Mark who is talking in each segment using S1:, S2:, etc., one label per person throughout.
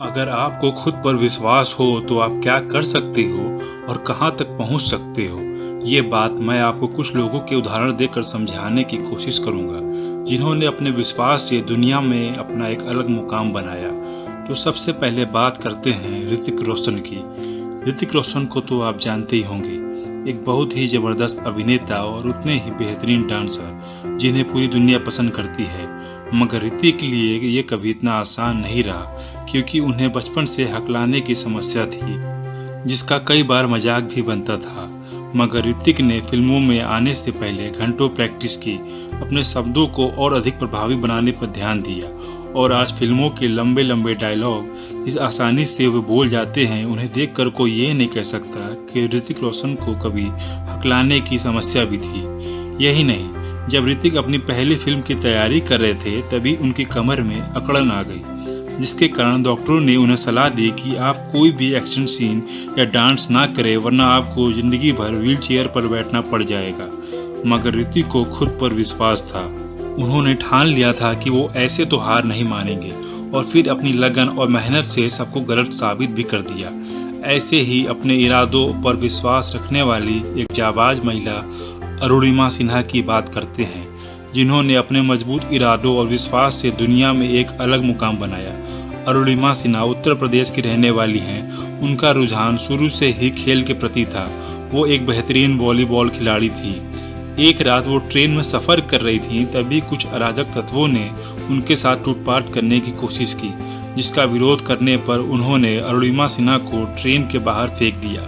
S1: अगर आपको खुद पर विश्वास हो तो आप क्या कर सकते हो और कहां तक पहुंच सकते हो, ये बात मैं आपको कुछ लोगों के उदाहरण देकर समझाने की कोशिश करूंगा, जिन्होंने अपने विश्वास से दुनिया में अपना एक अलग मुकाम बनाया। तो सबसे पहले बात करते हैं ऋतिक रोशन की। ऋतिक रोशन को तो आप जानते ही होंगे, एक बहुत ही ज़बरदस्त अभिनेता और उतने ही बेहतरीन डांसर, जिन्हें पूरी दुनिया पसंद करती है। मगर ऋतिक के लिए ये कभी इतना आसान नहीं रहा, क्योंकि उन्हें बचपन से हकलाने की समस्या थी, जिसका कई बार मजाक भी बनता था। मगर ऋतिक ने फिल्मों में आने से पहले घंटों प्रैक्टिस की, अपने शब्दों को और अधिक प्रभावी बनाने पर ध्यान दिया, और आज फिल्मों के लंबे लंबे डायलॉग जिस आसानी से वे बोल जाते हैं, उन्हें देखकर कोई ये नहीं कह सकता कि ऋतिक रोशन को कभी हकलाने की समस्या भी थी। यही नहीं, जब ऋतिक अपनी पहली फिल्म की तैयारी कर रहे थे, तभी उनकी कमर में अकड़न आ गई, जिसके कारण डॉक्टरों ने उन्हें सलाह दी कि आप कोई भी एक्शन सीन या डांस ना करें, वरना आपको जिंदगी भर व्हीलचेयर पर बैठना पड़ जाएगा। मगर ऋतिक को खुद पर विश्वास था। उन्होंने ठान लिया था कि वो ऐसे तो हार नहीं मानेंगे, और फिर अपनी लगन और मेहनत से सबको गलत साबित भी कर दिया। ऐसे ही अपने इरादों पर विश्वास रखने वाली एक जाबाज महिला अरुणिमा सिन्हा की बात करते हैं, जिन्होंने अपने मजबूत इरादों और विश्वास से दुनिया में एक अलग मुकाम बनाया। अरुणिमा सिन्हा उत्तर प्रदेश की रहने वाली हैं। उनका रुझान शुरू से ही खेल के प्रति था। वो एक बेहतरीन वॉलीबॉल खिलाड़ी थी। एक रात वो ट्रेन में सफ़र कर रही थी, तभी कुछ अराजक तत्वों ने उनके साथ लूटपाट करने की कोशिश की, जिसका विरोध करने पर उन्होंने अरुणिमा सिन्हा को ट्रेन के बाहर फेंक दिया,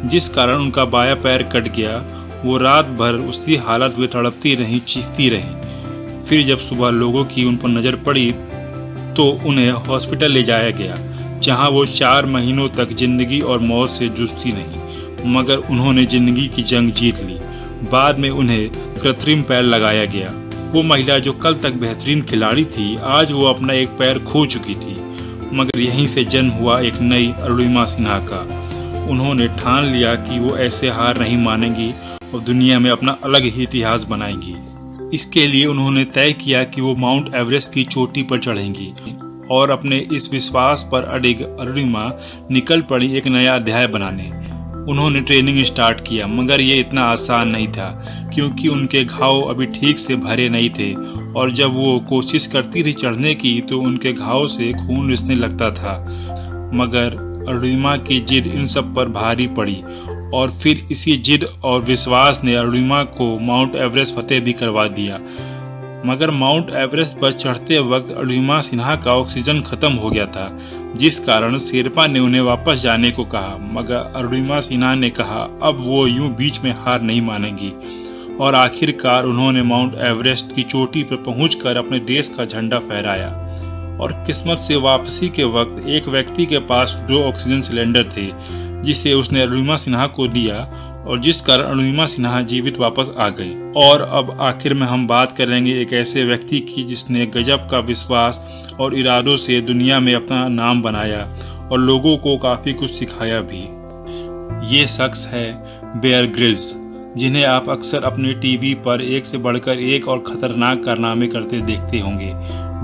S1: जिस कारण उनका बायां पैर कट गया। वो रात भर उसी हालत में तड़पती रहीं, चीखती रहीं। फिर जब सुबह लोगों की उन पर नज़र पड़ी तो उन्हें हॉस्पिटल ले जाया गया, जहां वो 4 महीनों तक जिंदगी और मौत से जूझती रहीं। मगर उन्होंने जिंदगी की जंग जीत ली। बाद में उन्हें कृत्रिम पैर लगाया गया। वो महिला जो कल तक बेहतरीन खिलाड़ी थी, आज वो अपना एक पैर खो चुकी थी। मगर यहीं से जन्म हुआ एक नई अरुणिमा सिन्हा का। उन्होंने ठान लिया कि वो ऐसे हार नहीं मानेंगी और दुनिया में अपना अलग ही इतिहास बनाएंगी। इसके लिए उन्होंने तय किया कि वो माउंट एवरेस्ट की चोटी पर चढ़ेंगी, और अपने इस विश्वास पर अडिग अरुणिमा निकल पड़ी एक नया अध्याय बनाने। उन्होंने ट्रेनिंग स्टार्ट किया, मगर ये इतना आसान नहीं था, क्योंकि उनके घाव अभी ठीक से भरे नहीं थे, और जब वो कोशिश करती थी चढ़ने की तो उनके घाव से खून रिसने लगता था। मगर अरुणिमा की जिद इन सब पर भारी पड़ी, और फिर इसी जिद और विश्वास ने अरुणिमा को माउंट एवरेस्ट फतेह भी करवा दिया। मगर माउंट एवरेस्ट पर चढ़ते वक्त अरुणिमा सिन्हा का ऑक्सीजन खत्म हो गया था, जिस कारण शेरपा ने उन्हें वापस जाने को कहा। मगर अरुणिमा सिन्हा ने कहा अब वो यूं बीच में हार नहीं मानेंगी, और आखिरकार उन्होंने माउंट एवरेस्ट की चोटी पर पहुंचकर अपने देश का झंडा फहराया। और किस्मत से वापसी के वक्त एक व्यक्ति के पास 2 ऑक्सीजन सिलेंडर थे, जिसे उसने अरुणिमा सिन्हा को दिया, और जिस कारण अरुणिमा सिन्हा जीवित वापस आ गई। और अब आखिर में हम बात करेंगे एक ऐसे व्यक्ति की जिसने गजब का विश्वास और इरादों से दुनिया में अपना नाम बनाया और लोगों को काफ़ी कुछ सिखाया भी। ये शख्स है बेयर ग्रिल्स, जिन्हें आप अक्सर अपने टीवी पर एक से बढ़कर एक और खतरनाक कारनामे करते देखते होंगे।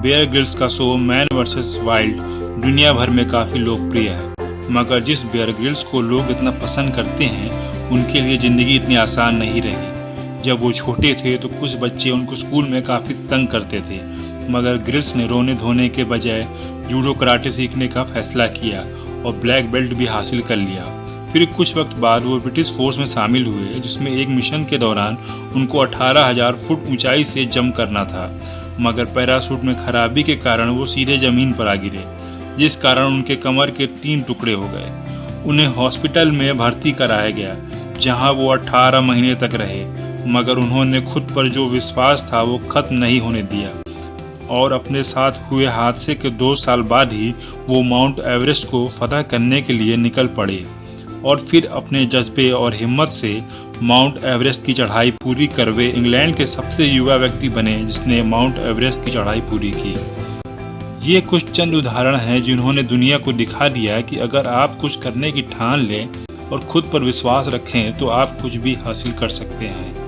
S1: बेयर ग्रिल्स का शो मैन वर्सेस वाइल्ड दुनिया भर में काफ़ी लोकप्रिय है। मगर जिस बेयर ग्रिल्स को लोग इतना पसंद करते हैं, उनके लिए ज़िंदगी इतनी आसान नहीं रही। जब वो छोटे थे तो कुछ बच्चे उनको स्कूल में काफ़ी तंग करते थे, मगर ग्रिल्स ने रोने धोने के बजाय जूडो कराटे सीखने का फैसला किया और ब्लैक बेल्ट भी हासिल कर लिया। फिर कुछ वक्त बाद वो ब्रिटिश फोर्स में शामिल हुए, जिसमें एक मिशन के दौरान उनको 18,000 फुट ऊंचाई से जंप करना था। मगर पैराशूट में खराबी के कारण वो सीधे ज़मीन पर आ गिरे, जिस कारण उनके कमर के 3 टुकड़े हो गए। उन्हें हॉस्पिटल में भर्ती कराया गया, जहां वो 18 महीने तक रहे। मगर उन्होंने खुद पर जो विश्वास था वो खत्म नहीं होने दिया, और अपने साथ हुए हादसे के 2 साल बाद ही वो माउंट एवरेस्ट को फतह करने के लिए निकल पड़े, और फिर अपने जज्बे और हिम्मत से माउंट एवरेस्ट की चढ़ाई पूरी कर वे इंग्लैंड के सबसे युवा व्यक्ति बने जिसने माउंट एवरेस्ट की चढ़ाई पूरी की। ये कुछ चंद उदाहरण हैं जिन्होंने दुनिया को दिखा दिया कि अगर आप कुछ करने की ठान लें और खुद पर विश्वास रखें तो आप कुछ भी हासिल कर सकते हैं।